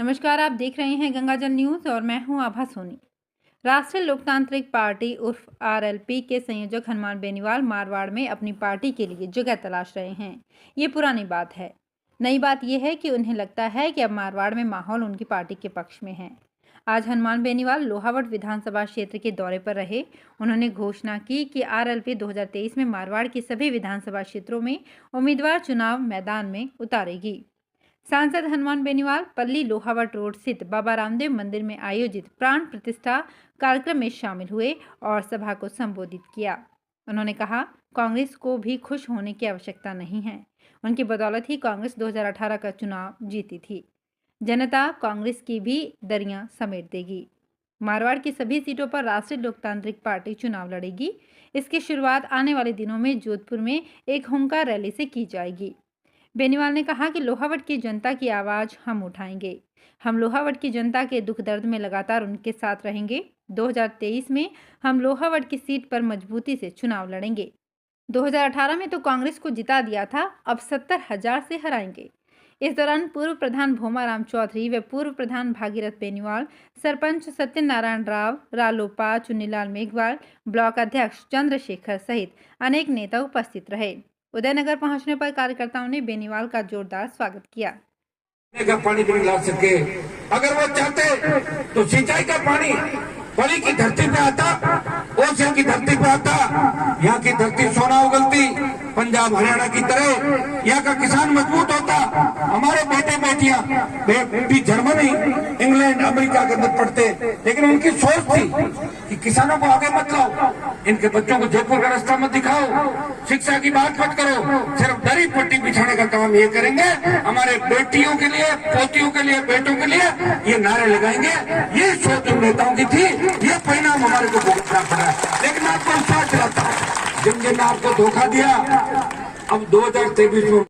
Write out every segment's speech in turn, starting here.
नमस्कार, आप देख रहे हैं गंगाजल न्यूज़ और मैं हूं आभा सोनी। राष्ट्रीय लोकतांत्रिक पार्टी उर्फ आरएलपी के संयोजक हनुमान बेनीवाल मारवाड़ में अपनी पार्टी के लिए जगह तलाश रहे हैं। ये पुरानी बात है। नई बात यह है कि उन्हें लगता है कि अब मारवाड़ में माहौल उनकी पार्टी के पक्ष में है। आज हनुमान बेनीवाल लोहावट विधानसभा क्षेत्र के दौरे पर रहे। उन्होंने घोषणा की कि आरएलपी 2023 में मारवाड़ के सभी विधानसभा क्षेत्रों में उम्मीदवार चुनाव मैदान में उतारेगी। सांसद हनुमान बेनीवाल पल्ली लोहावट रोड स्थित बाबा रामदेव मंदिर में आयोजित प्राण प्रतिष्ठा कार्यक्रम में शामिल हुए और सभा को संबोधित किया। उन्होंने कहा, कांग्रेस को भी खुश होने की आवश्यकता नहीं है। उनकी बदौलत ही कांग्रेस 2018 का चुनाव जीती थी। जनता कांग्रेस की भी दरियां समेट देगी। मारवाड़ की सभी सीटों पर राष्ट्रीय लोकतांत्रिक पार्टी चुनाव लड़ेगी। इसकी शुरुआत आने वाले दिनों में जोधपुर में एक हुंकार रैली से की जाएगी। बेनीवाल ने कहा कि लोहावट की जनता की आवाज हम उठाएंगे। हम लोहावट की जनता के दुख दर्द में लगातार उनके साथ रहेंगे। 2023 में हम लोहावट की सीट पर मजबूती से चुनाव लड़ेंगे। 2018 में तो कांग्रेस को जिता दिया था, अब 70,000 से हराएंगे। इस दौरान पूर्व प्रधान भोमाराम चौधरी व पूर्व प्रधान भागीरथ बेनीवाल, सरपंच सत्यनारायण राव, रालोपा चुन्नीलाल मेघवाल, ब्लॉक अध्यक्ष चंद्रशेखर सहित अनेक नेता उपस्थित रहे। उदयनगर पहुंचने पर कार्यकर्ताओं ने बेनीवाल का जोरदार स्वागत किया। का पानी नहीं ला सके, अगर वो चाहते तो सिंचाई का पानी पली की धरती पे आता, ओशन की धरती पे आता। यहाँ की धरती सोना उगलती, पंजाब हरियाणा की तरह यहाँ का किसान मजबूत होता। हमारे बेटे बेटियां बेटी जर्मनी इंग्लैंड अमेरिका के अंदर पढ़ते, लेकिन उनकी सोच थी कि किसानों को आगे मत लाओ, इनके बच्चों को जयपुर का रास्ता मत दिखाओ, शिक्षा की बात मत करो, सिर्फ दरी पट्टी बिछाने का काम ये करेंगे। हमारे बेटियों के लिए, पोतियों के लिए, बेटों के लिए ये नारे लगाएंगे। ये सोच उन नेताओं की थी। ये परिणाम हमारे को भुगतना पड़ा। लेकिन आपको विश्वास दिलाता हूं, जिन आपको धोखा दिया, अब 2023 में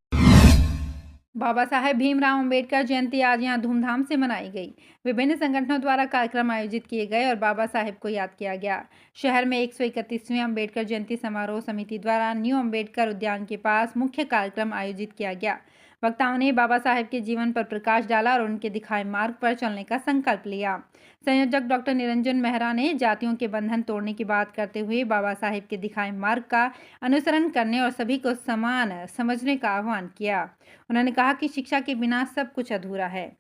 बाबा साहेब भीमराव अंबेडकर जयंती आज यहां धूमधाम से मनाई गई। विभिन्न संगठनों द्वारा कार्यक्रम आयोजित किए गए और बाबा साहेब को याद किया गया। शहर में 131वें अंबेडकर जयंती समारोह समिति द्वारा न्यू अंबेडकर उद्यान के पास मुख्य कार्यक्रम आयोजित किया गया। वक्ताओं ने बाबा साहेब के जीवन पर प्रकाश डाला और उनके दिखाए मार्ग पर चलने का संकल्प लिया। संयोजक डॉक्टर निरंजन मेहरा ने जातियों के बंधन तोड़ने की बात करते हुए बाबा साहेब के दिखाए मार्ग का अनुसरण करने और सभी को समान समझने का आह्वान किया। उन्होंने कहा कि शिक्षा के बिना सब कुछ अधूरा है।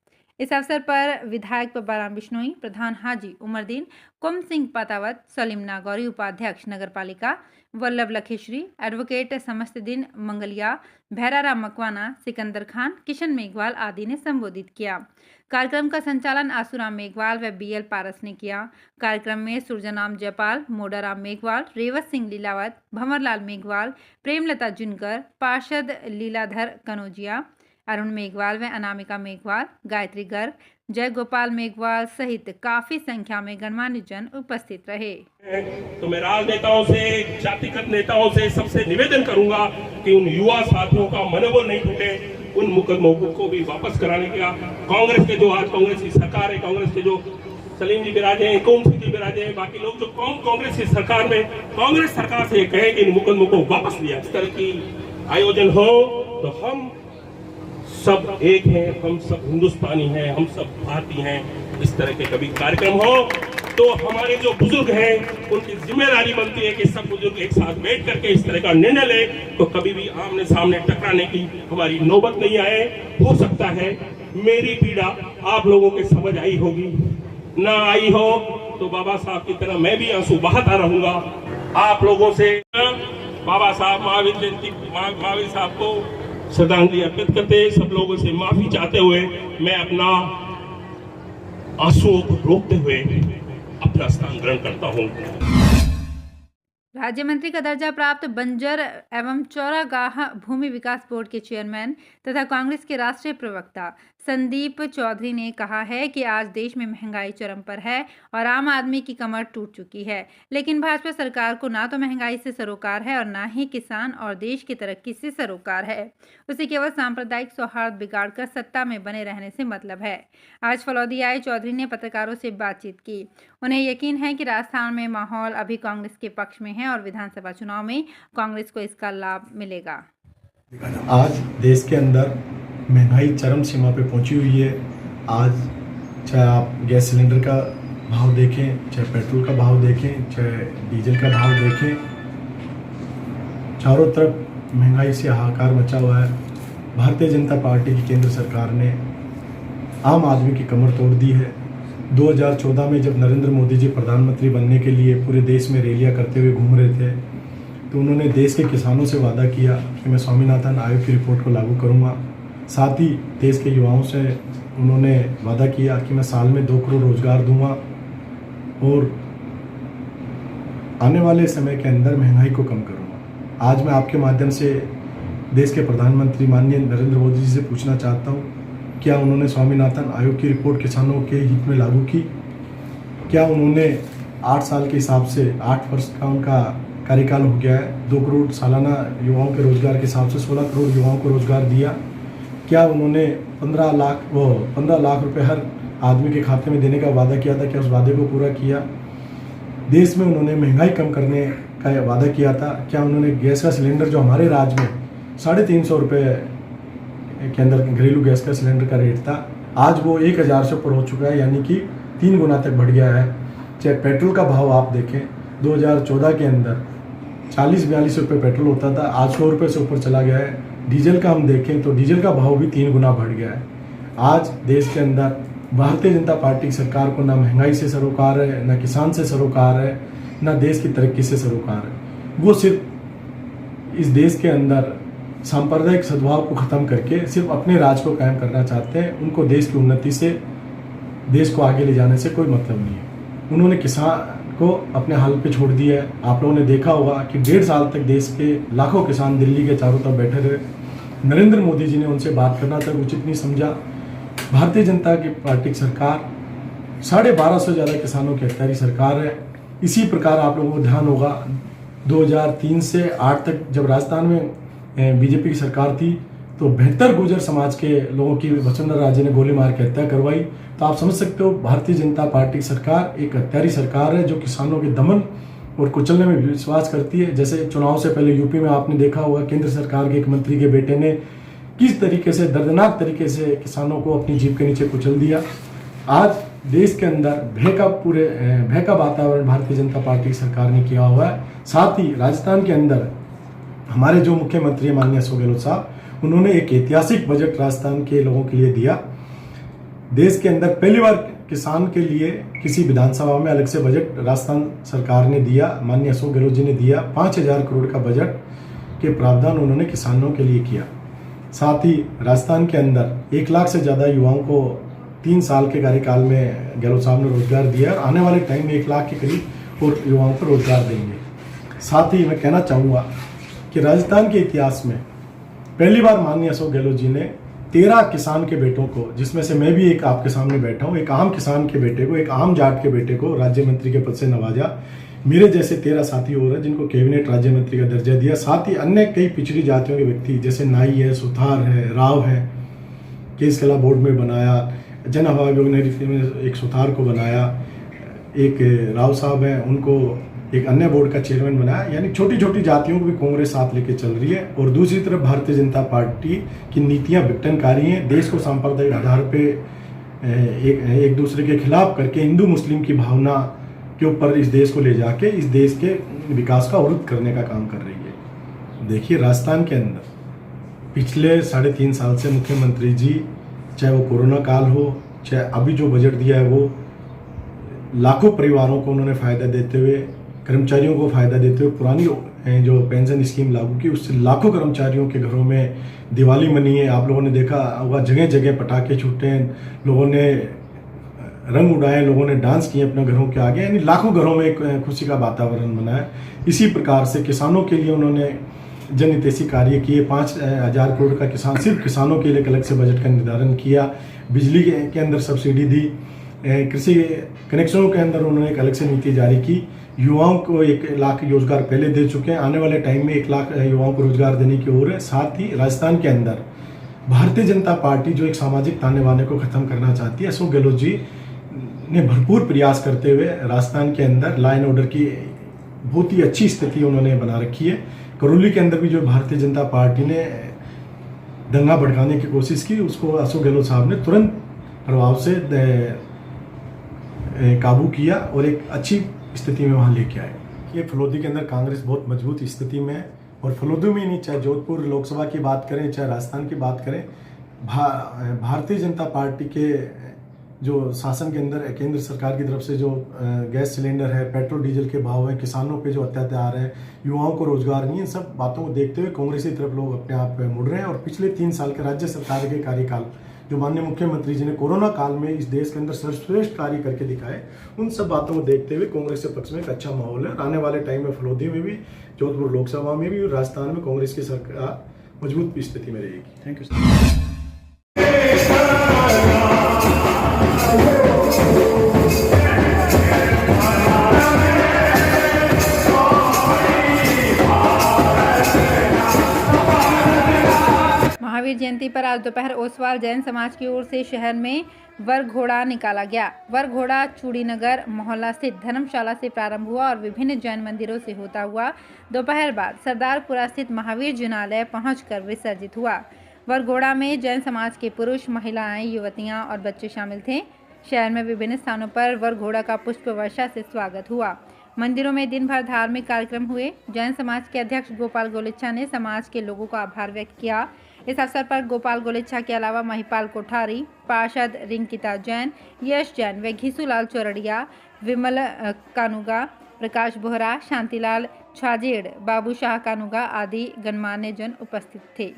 इस अवसर पर विधायक बाबूराम बिश्नोई, प्रधान हाजी उमरदीन, कुम सिंह पतावत, सलीम नागौरी, उपाध्यक्ष नगरपालिका वल्लभ लखेश्वरी, एडवोकेट समस्तदीन मंगलिया, भैराराम मकवाना, सिकंदर खान, किशन मेघवाल आदि ने संबोधित किया। कार्यक्रम का संचालन आसूराम मेघवाल व बीएल पारस ने किया। कार्यक्रम में सुरजनाम जयपाल, मोडाराम मेघवाल, रेवत सिंह लीलावत, भंवरलाल मेघवाल, प्रेमलता जुनकर, पार्षद लीलाधर कनौजिया, अरुण मेघवाल व अनामिका मेघवाल, गायत्री गर्ग, जय गोपाल मेघवाल सहित काफी संख्या में गणमान्य जन उपस्थित रहे। तो मैं राजनेताओं से, जातिगत नेताओं से सबसे निवेदन करूंगा कि उन युवा साथियों का मनोबल नहीं टूटे, उन मुकदमों को भी वापस कराने का। कांग्रेस के जो आज कांग्रेस की सरकार है, कांग्रेस के जो सलीम जी विराजे हैं, कौन सिंह जी विराजे हैं, बाकी लोग जो कांग्रेस की सरकार में, कांग्रेस सरकार से कहे कि इन मुकदमों को वापस लिया। इस तरह की आयोजन हो तो हम सब एक हैं, हम सब हिंदुस्तानी हैं, हम सब भारतीय हैं। इस तरह के कभी कार्यक्रम हो तो हमारे जो बुजुर्ग हैं उनकी जिम्मेदारी बनती है कि सब बुजुर्ग एक साथ बैठ करके इस तरह का निर्णय ले, तो कभी भी आमने सामने टकराने की हमारी नौबत नहीं आए। हो सकता है मेरी पीड़ा आप लोगों के समझ आई होगी, ना आई हो तो बाबा साहब की तरह मैं भी आंसू बहाता रहूंगा। आप लोगों से बाबा साहब महावीर साहब को श्रद्धांजलि अर्पित करते, सब लोगों से माफी चाहते हुए मैं अपना आंसुओं को रोकते हुए अपना स्थान ग्रहण करता हूं। राज्य मंत्री का दर्जा प्राप्त बंजर एवं चौरागाह भूमि विकास बोर्ड के चेयरमैन तथा कांग्रेस के राष्ट्रीय प्रवक्ता संदीप चौधरी ने कहा है कि आज देश में महंगाई चरम पर है और आम आदमी की कमर टूट चुकी है, लेकिन भाजपा सरकार को ना तो महंगाई से सरोकार है और ना ही किसान और देश की तरक्की से सरोकार है। उसे केवल सांप्रदायिक सौहार्द बिगाड़कर सत्ता में बने रहने से मतलब है। आज फलौदी आए चौधरी ने पत्रकारों से बातचीत की। उन्हें यकीन है कि राजस्थान में माहौल अभी कांग्रेस के पक्ष में है और विधानसभा चुनाव में कांग्रेस को इसका लाभ मिलेगा। आज देश के अंदर महंगाई चरम सीमा पे पहुंची हुई है। आज चाहे आप गैस सिलेंडर का भाव देखें, चाहे पेट्रोल का भाव देखें, चाहे डीजल का भाव देखें, चारों तरफ महंगाई से हाहाकार मचा हुआ है। भारतीय जनता पार्टी की केंद्र सरकार ने आम आदमी की कमर तोड़ दी है। 2014 में जब नरेंद्र मोदी जी प्रधानमंत्री बनने के लिए पूरे देश में रैलियां करते हुए घूम रहे थे, तो उन्होंने देश के किसानों से वादा किया कि मैं स्वामीनाथन आयोग की रिपोर्ट को लागू करूंगा। साथ ही देश के युवाओं से उन्होंने वादा किया कि मैं साल में 2 करोड़ रोजगार दूंगा और आने वाले समय के अंदर महंगाई को कम करूंगा। आज मैं आपके माध्यम से देश के प्रधानमंत्री माननीय नरेंद्र मोदी जी से पूछना चाहता हूं, क्या उन्होंने स्वामीनाथन आयोग की रिपोर्ट किसानों के हित में लागू की? क्या उन्होंने 8 साल के हिसाब से 8 वर्ष का उनका कार्यकाल हो गया है, 2 करोड़ सालाना युवाओं के रोजगार के हिसाब से 16 करोड़ युवाओं को रोजगार दिया? क्या उन्होंने 15 लाख रुपए हर आदमी के खाते में देने का वादा किया था, क्या उस वादे को पूरा किया? देश में उन्होंने महंगाई कम करने का वादा किया था, क्या उन्होंने गैस का सिलेंडर जो हमारे राज्य में 350 रुपये के अंदर घरेलू गैस का सिलेंडर का रेट था, आज वो 1000 से ऊपर हो चुका है, यानी कि 3 गुना तक बढ़ गया है। चाहे पेट्रोल का भाव आप देखें, 2014 के अंदर 40-42 रुपये पेट्रोल होता था, आज 100 रुपये से ऊपर चला गया है। डीजल का हम देखें तो डीजल का भाव भी 3 गुना बढ़ गया है। आज देश के अंदर भारतीय जनता पार्टी की सरकार को ना महंगाई से सरोकार है, ना किसान से सरोकार है, ना देश की तरक्की से सरोकार है। वो सिर्फ इस देश के अंदर सांप्रदायिक सद्भाव को ख़त्म करके सिर्फ अपने राज को कायम करना चाहते हैं। उनको देश की उन्नति से, देश को आगे ले जाने से कोई मतलब नहीं है। उन्होंने किसान को अपने हाल पे छोड़ दिया है। आप लोगों ने देखा होगा कि 1.5 साल तक देश के लाखों किसान दिल्ली के चारों तरफ बैठे रहे। नरेंद्र मोदी जी ने उनसे बात करना तक उचित नहीं समझा। भारतीय जनता की पार्टी की सरकार 1250 से ज़्यादा किसानों की हत्यारी सरकार है। इसी प्रकार आप लोगों को ध्यान होगा 2003 से 8 तक जब राजस्थान में बीजेपी की सरकार थी तो 72 गुर्जर समाज के लोगों की वसुंधरा राजे ने गोली मार के हत्या करवाई। तो आप समझ सकते हो भारतीय जनता पार्टी की सरकार एक हत्यारी सरकार है जो किसानों के दमन और कुचलने में विश्वास करती है। जैसे चुनाव से पहले यूपी में आपने देखा होगा केंद्र सरकार के एक मंत्री के बेटे ने किस तरीके से दर्दनाक तरीके से किसानों को अपनी जीभ के नीचे कुचल दिया। आज देश के अंदर भय का वातावरण भारतीय जनता पार्टी की सरकार ने किया हुआ है। साथ ही राजस्थान के अंदर हमारे जो मुख्यमंत्री माननीय अशोक गहलोत साहब, उन्होंने एक ऐतिहासिक बजट राजस्थान के लोगों के लिए दिया। देश के अंदर पहली बार किसान के लिए किसी विधानसभा में अलग से बजट राजस्थान सरकार ने दिया, माननीय अशोक गहलोत जी ने दिया। 5000 करोड़ का बजट के प्रावधान उन्होंने किसानों के लिए किया। साथ ही राजस्थान के अंदर 1 लाख से ज़्यादा युवाओं को 3 साल के कार्यकाल में गहलोत साहब ने रोजगार दिया और आने वाले टाइम में 1 लाख के करीब और युवाओं को रोजगार देंगे। साथ ही मैं कहना चाहूँगा कि राजस्थान के इतिहास में पहली बार माननीय अशोक गहलोत जी ने 13 किसान के बेटों को, जिसमें से मैं भी एक आपके सामने बैठा हूँ, एक आम किसान के बेटे को, एक आम जाट के बेटे को राज्य मंत्री के पद से नवाजा। मेरे जैसे 13 साथी और हैं जिनको कैबिनेट राज्य मंत्री का दर्जा दिया। साथ ही अन्य कई पिछड़ी जातियों के व्यक्ति जैसे नाई है, सुथार है, राव है, केस कला बोर्ड में बनाया, जन हवा आयोग ने एक सुथार को बनाया, एक राव साहब हैं उनको एक अन्य बोर्ड का चेयरमैन बनाया। यानी छोटी छोटी जातियों को भी कांग्रेस साथ लेके चल रही है। और दूसरी तरफ भारतीय जनता पार्टी की नीतियां विघटनकारी हैं। देश को सांप्रदायिक आधार पे एक दूसरे के खिलाफ करके हिंदू मुस्लिम की भावना के ऊपर इस देश को ले जाके इस देश के विकास का अवरुद्ध करने का काम कर रही है। देखिए राजस्थान के अंदर पिछले 3.5 साल से मुख्यमंत्री जी, चाहे वो कोरोना काल हो, चाहे अभी जो बजट दिया है, वो लाखों परिवारों को उन्होंने फ़ायदा देते हुए, कर्मचारियों को फ़ायदा देते हुए पुरानी जो पेंशन स्कीम लागू की, उससे लाखों कर्मचारियों के घरों में दिवाली मनी है। आप लोगों ने देखा होगा जगह जगह पटाखे छूटे हैं, लोगों ने रंग उड़ाए, लोगों ने डांस किए अपने घरों के आगे, यानी लाखों घरों में एक खुशी का वातावरण बना है। इसी प्रकार से किसानों के लिए उन्होंने जनहितैषी कार्य किए। 5000 करोड़ का सिर्फ किसानों के लिए अलग से बजट का निर्धारण किया। बिजली के अंदर सब्सिडी दी, कृषि कनेक्शनों के अंदर उन्होंने एक अलग से नीति जारी की। युवाओं को 1 लाख रोजगार पहले दे चुके हैं, आने वाले टाइम में 1 लाख युवाओं को रोजगार देने की ओर है। साथ ही राजस्थान के अंदर भारतीय जनता पार्टी जो एक सामाजिक ताने बाने को खत्म करना चाहती है, अशोक गहलोत जी ने भरपूर प्रयास करते हुए राजस्थान के अंदर लॉ एंड ऑर्डर की बहुत ही अच्छी स्थिति उन्होंने बना रखी है। करौली के अंदर भी जो भारतीय जनता पार्टी ने दंगा भड़काने की कोशिश की, उसको अशोक गहलोत साहब ने तुरंत प्रभाव से काबू किया और एक अच्छी स्थिति में वहाँ लेके आए। ये फलोदी के अंदर कांग्रेस बहुत मजबूत स्थिति में है और फलोदी में नहीं, चाहे जोधपुर लोकसभा की बात करें चाहे राजस्थान की बात करें, भारतीय जनता पार्टी के जो शासन के अंदर केंद्र सरकार की तरफ से जो गैस सिलेंडर है, पेट्रोल डीजल के भाव हैं, किसानों पे जो अत्याचार है, युवाओं को रोजगार नहीं है, इन सब बातों को देखते हुए कांग्रेस की तरफ लोग अपने आप मुड़ रहे हैं। और पिछले 3 साल के राज्य सरकार के कार्यकाल जो माननीय मुख्यमंत्री जी ने कोरोना काल में इस देश के अंदर सर्वश्रेष्ठ कार्य करके दिखाए, उन सब बातों को देखते हुए कांग्रेस के पक्ष में एक अच्छा माहौल है। आने वाले टाइम में फलोदी में भी, जोधपुर लोकसभा में भी और राजस्थान में कांग्रेस की सरकार मजबूत स्थिति में रहेगी। Thank you. महावीर जयंती पर आज दोपहर ओसवाल जैन समाज की ओर से शहर में वर घोड़ा निकाला गया। वर घोड़ा चूड़ीनगर मोहल्ला स्थित धर्मशाला से प्रारंभ हुआ और विभिन्न जैन मंदिरों से होता हुआ दोपहर बाद सरदारपुरा स्थित महावीर जिनालय पहुंचकर विसर्जित हुआ। वर घोड़ा में जैन समाज के पुरुष, महिलाएं, युवतियां और बच्चे शामिल थे। शहर में विभिन्न स्थानों पर वर घोड़ा का पुष्प वर्षा से स्वागत हुआ। मंदिरों में दिन भर धार्मिक कार्यक्रम हुए। जैन समाज के अध्यक्ष गोपाल गोलेच्छा ने समाज के लोगों का आभार व्यक्त किया। इस अवसर पर गोपाल गोलेच्छा के अलावा महिपाल कोठारी, पार्षद रिंकिता जैन, यश जैन व घीसूलाल चौरड़िया, विमल कानुगा, प्रकाश बोहरा, शांतिलाल छाजेड़, बाबू शाह कानुगा आदि गणमान्य जन उपस्थित थे।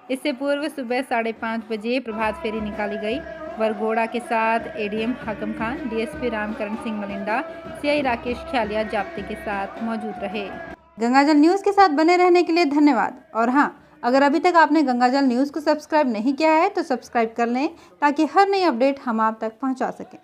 इससे पूर्व सुबह 5:30 बजे प्रभात फेरी निकाली गई। वरघोड़ा के साथ ADM Hakam Khan, DSP Ramkaran Singh Malinda, CI Rakesh Khyaliya जाप्ते के साथ मौजूद रहे। गंगाजल न्यूज़ के साथ बने रहने के लिए धन्यवाद। और हाँ, अगर अभी तक आपने गंगाजल न्यूज़ को सब्सक्राइब नहीं किया है तो सब्सक्राइब कर लें ताकि हर नई अपडेट हम आप तक पहुंचा सकें।